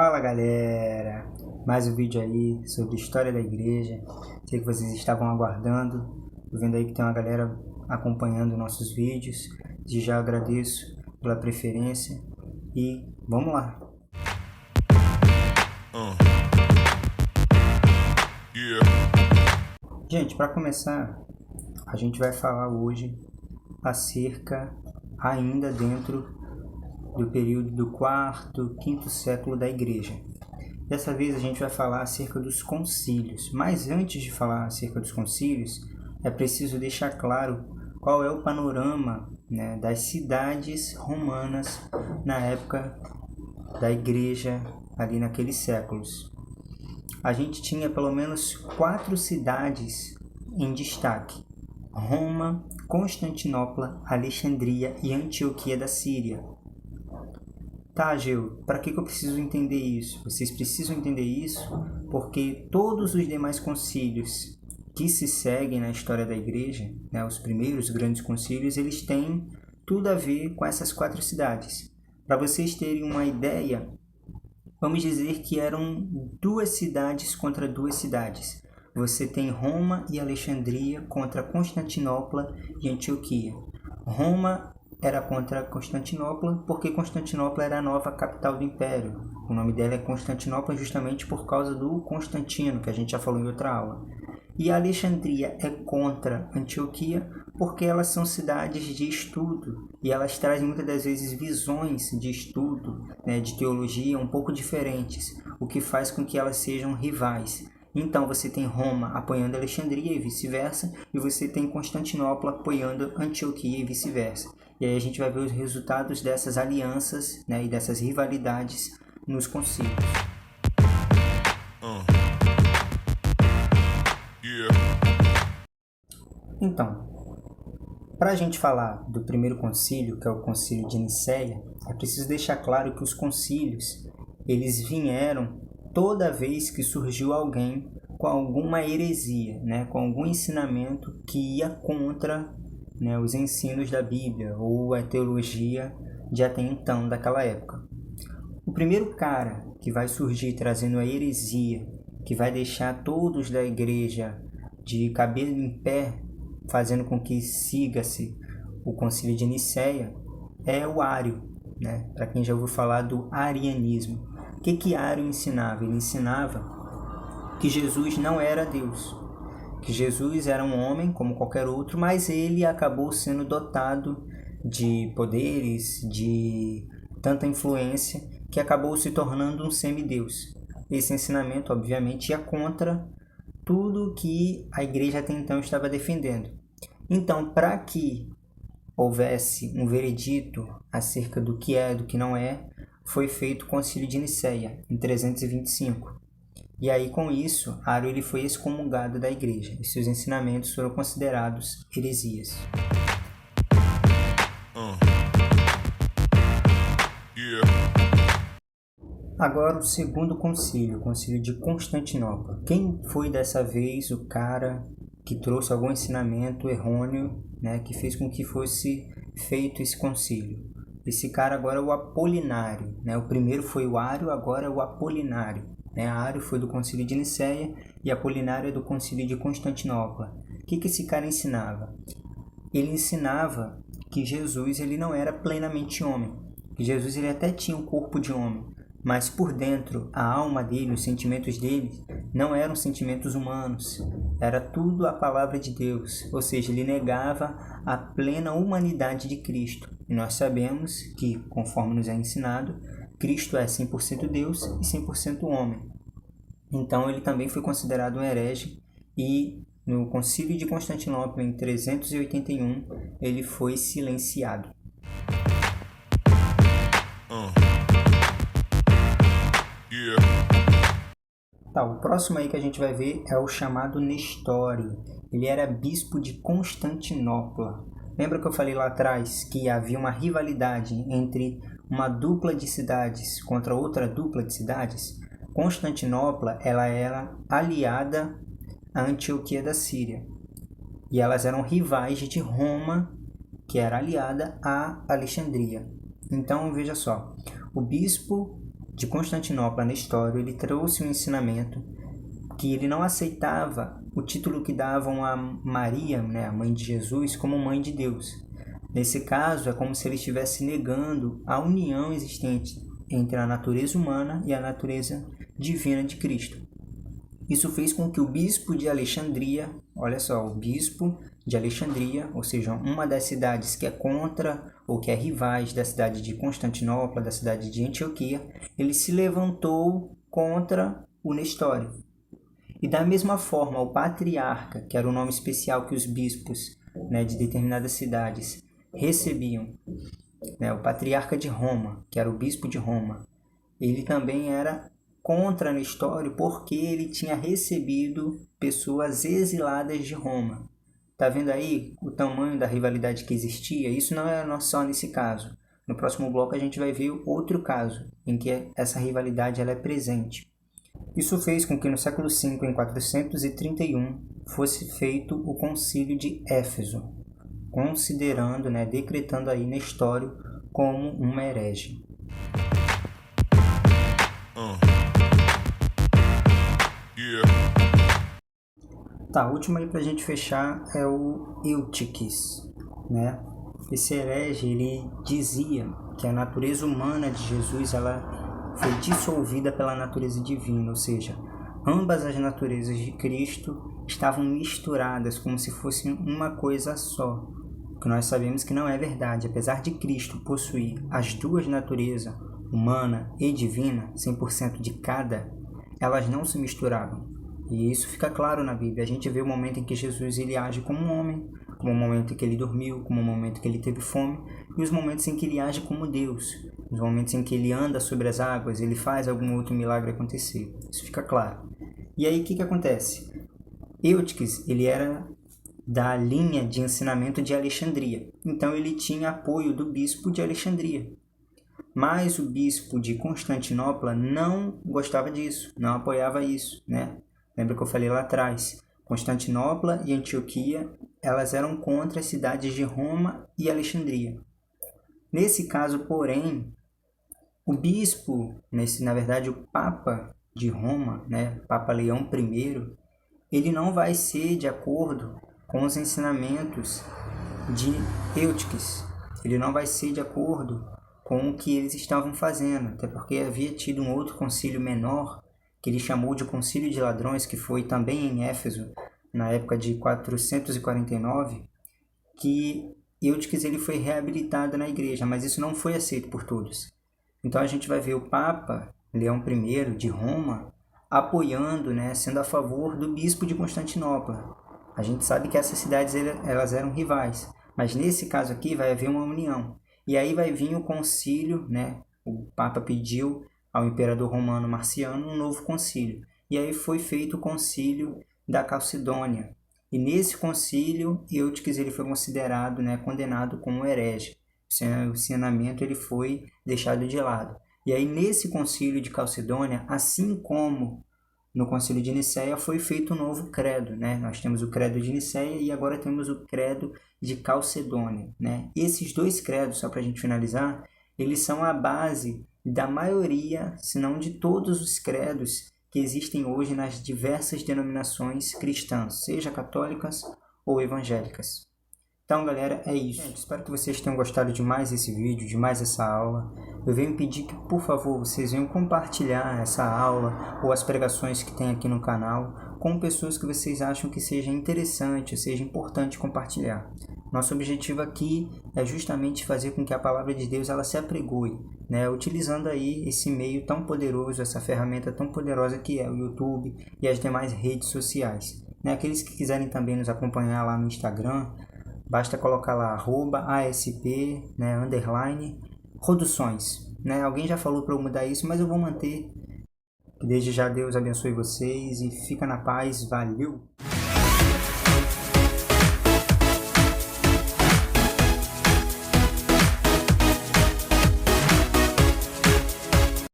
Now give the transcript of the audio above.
Fala galera, mais um vídeo aí sobre história da igreja. Sei que vocês estavam aguardando, tô vendo aí que tem uma galera acompanhando nossos vídeos. E já agradeço pela preferência e vamos lá. Gente, para começar, a gente vai falar hoje acerca ainda dentro do período do quarto, quinto século da igreja. Dessa vez a gente vai falar acerca dos concílios, mas antes de falar acerca dos concílios, é preciso deixar claro qual é o panorama, das cidades romanas na época da igreja, ali naqueles séculos. A gente tinha pelo menos 4 cidades em destaque: Roma, Constantinopla, Alexandria e Antioquia da Síria. Tá, Gil, para que eu preciso entender isso? Vocês precisam entender isso porque todos os demais concílios que se seguem na história da igreja, os primeiros grandes concílios, eles têm tudo a ver com essas 4 cidades. Para vocês terem uma ideia, vamos dizer que eram 2 cidades contra 2 cidades. Você tem Roma e Alexandria contra Constantinopla e Antioquia. Roma era contra Constantinopla porque Constantinopla era a nova capital do império. O nome dela é Constantinopla justamente por causa do Constantino, que a gente já falou em outra aula. E a Alexandria é contra Antioquia porque elas são cidades de estudo e elas trazem muitas das vezes visões de estudo, de teologia um pouco diferentes, o que faz com que elas sejam rivais. Então você tem Roma apoiando Alexandria e vice-versa, e você tem Constantinopla apoiando Antioquia e vice-versa. E aí a gente vai ver os resultados dessas alianças, e dessas rivalidades nos concílios. Então, para a gente falar do primeiro concílio, que é o concílio de Nicéia, é preciso deixar claro que os concílios, eles vieram toda vez que surgiu alguém com alguma heresia, com algum ensinamento que ia contra os ensinos da Bíblia ou a teologia de até então, daquela época. O primeiro cara que vai surgir trazendo a heresia, que vai deixar todos da igreja de cabelo em pé, fazendo com que siga-se o concílio de Nicéia, é o Ário, para quem já ouviu falar do arianismo. O que Ário ensinava? Ele ensinava que Jesus não era Deus, que Jesus era um homem como qualquer outro, mas ele acabou sendo dotado de poderes, de tanta influência, que acabou se tornando um semideus. Esse ensinamento, obviamente, ia contra tudo que a igreja até então estava defendendo. Então, para que houvesse um veredito acerca do que é e do que não é, foi feito o Concílio de Nicéia, em 325. E aí, com isso, Ário ele foi excomungado da igreja, e seus ensinamentos foram considerados heresias. Agora, o segundo concílio, o concílio de Constantinopla. Quem foi dessa vez o cara que trouxe algum ensinamento errôneo, que fez com que fosse feito esse concílio? Esse cara agora é o Apolinário. O primeiro foi o Ário, agora é o Apolinário. Ário foi do concílio de Nicéia e Apolinário é do concílio de Constantinopla. O que esse cara ensinava? Ele ensinava que Jesus ele não era plenamente homem, que Jesus ele até tinha um corpo de homem, mas por dentro, a alma dele, os sentimentos dele, não eram sentimentos humanos, era tudo a palavra de Deus, ou seja, ele negava a plena humanidade de Cristo. E nós sabemos que, conforme nos é ensinado, Cristo é 100% Deus e 100% homem. Então ele também foi considerado um herege e no Concílio de Constantinopla, em 381, ele foi silenciado. O próximo aí que a gente vai ver é o chamado Nestório. Ele era bispo de Constantinopla. Lembra que eu falei lá atrás que havia uma rivalidade entre uma dupla de cidades contra outra dupla de cidades? Constantinopla ela era aliada à Antioquia da Síria. E elas eram rivais de Roma, que era aliada a Alexandria. Então, veja só, o bispo de Constantinopla na história, ele trouxe um ensinamento que ele não aceitava o título que davam a Maria, né, a mãe de Jesus, como mãe de Deus. Nesse caso, é como se ele estivesse negando a união existente entre a natureza humana e a natureza divina de Cristo. Isso fez com que o bispo de Alexandria, olha só, o bispo de Alexandria, ou seja, uma das cidades que é contra ou que é rivais da cidade de Constantinopla, da cidade de Antioquia, ele se levantou contra o Nestório. E da mesma forma, o patriarca, que era o nome especial que os bispos, né, de determinadas cidades recebiam, né, o patriarca de Roma, que era o bispo de Roma, ele também era contra Nestório porque ele tinha recebido pessoas exiladas de Roma. Tá vendo aí o tamanho da rivalidade que existia? Isso não é só nesse caso. No próximo bloco a gente vai ver outro caso em que essa rivalidade ela é presente. Isso fez com que no século V, em 431, fosse feito o Concílio de Éfeso, considerando, né, decretando aí Nestório como uma herege. Tá, a última aí pra gente fechar é o Eutiques, né? Esse herege, ele dizia que a natureza humana de Jesus, ela foi dissolvida pela natureza divina, ou seja, ambas as naturezas de Cristo estavam misturadas como se fossem uma coisa só. O que nós sabemos que não é verdade. Apesar de Cristo possuir as duas naturezas, humana e divina, 100% de cada, elas não se misturavam. E isso fica claro na Bíblia. A gente vê o momento em que Jesus ele age como um homem, como o momento em que ele dormiu, como o momento em que ele teve fome, e os momentos em que ele age como Deus, os momentos em que ele anda sobre as águas, ele faz algum outro milagre acontecer. Isso fica claro. E aí o que acontece? Eutiques, ele era da linha de ensinamento de Alexandria, então ele tinha apoio do bispo de Alexandria. Mas o bispo de Constantinopla não gostava disso, não apoiava isso, né? Lembra que eu falei lá atrás? Constantinopla e Antioquia, elas eram contra as cidades de Roma e Alexandria. Nesse caso, porém, o bispo, na verdade o Papa de Roma, né, Papa Leão I, ele não vai ser de acordo com os ensinamentos de Eutiques. Ele não vai ser de acordo com o que eles estavam fazendo, até porque havia tido um outro concílio menor, que ele chamou de Concílio de Ladrões, que foi também em Éfeso, na época de 449, que Eutiques ele foi reabilitado na igreja, mas isso não foi aceito por todos. Então a gente vai ver o Papa Leão I de Roma apoiando, né, sendo a favor do bispo de Constantinopla. A gente sabe que essas cidades elas eram rivais, mas nesse caso aqui vai haver uma união. E aí vai vir o concílio, né? O Papa pediu ao imperador romano Marciano um novo concílio. E aí foi feito o concílio da Calcedônia. E nesse concílio, Eutiques ele foi considerado, né, condenado como herege. O ensinamento ele foi deixado de lado. E aí nesse concílio de Calcedônia, assim como no concílio de Nicéia, foi feito um novo credo, né? Nós temos o credo de Nicéia e agora temos o credo de Calcedônia, né? Esses dois credos, só para a gente finalizar, eles são a base da maioria, se não de todos os credos que existem hoje nas diversas denominações cristãs, seja católicas ou evangélicas. Então, galera, é isso. Gente, espero que vocês tenham gostado de mais esse vídeo, de mais essa aula. Eu venho pedir que, por favor, vocês venham compartilhar essa aula ou as pregações que tem aqui no canal com pessoas que vocês acham que seja interessante, seja importante compartilhar. Nosso objetivo aqui é justamente fazer com que a palavra de Deus ela se apregoe, né? Utilizando aí esse meio tão poderoso, essa ferramenta tão poderosa que é o YouTube e as demais redes sociais. Né? Aqueles que quiserem também nos acompanhar lá no Instagram, basta colocar lá @ASP, né, _ Produções. Né? Alguém já falou para eu mudar isso, mas eu vou manter. Desde já Deus abençoe vocês e fica na paz. Valeu!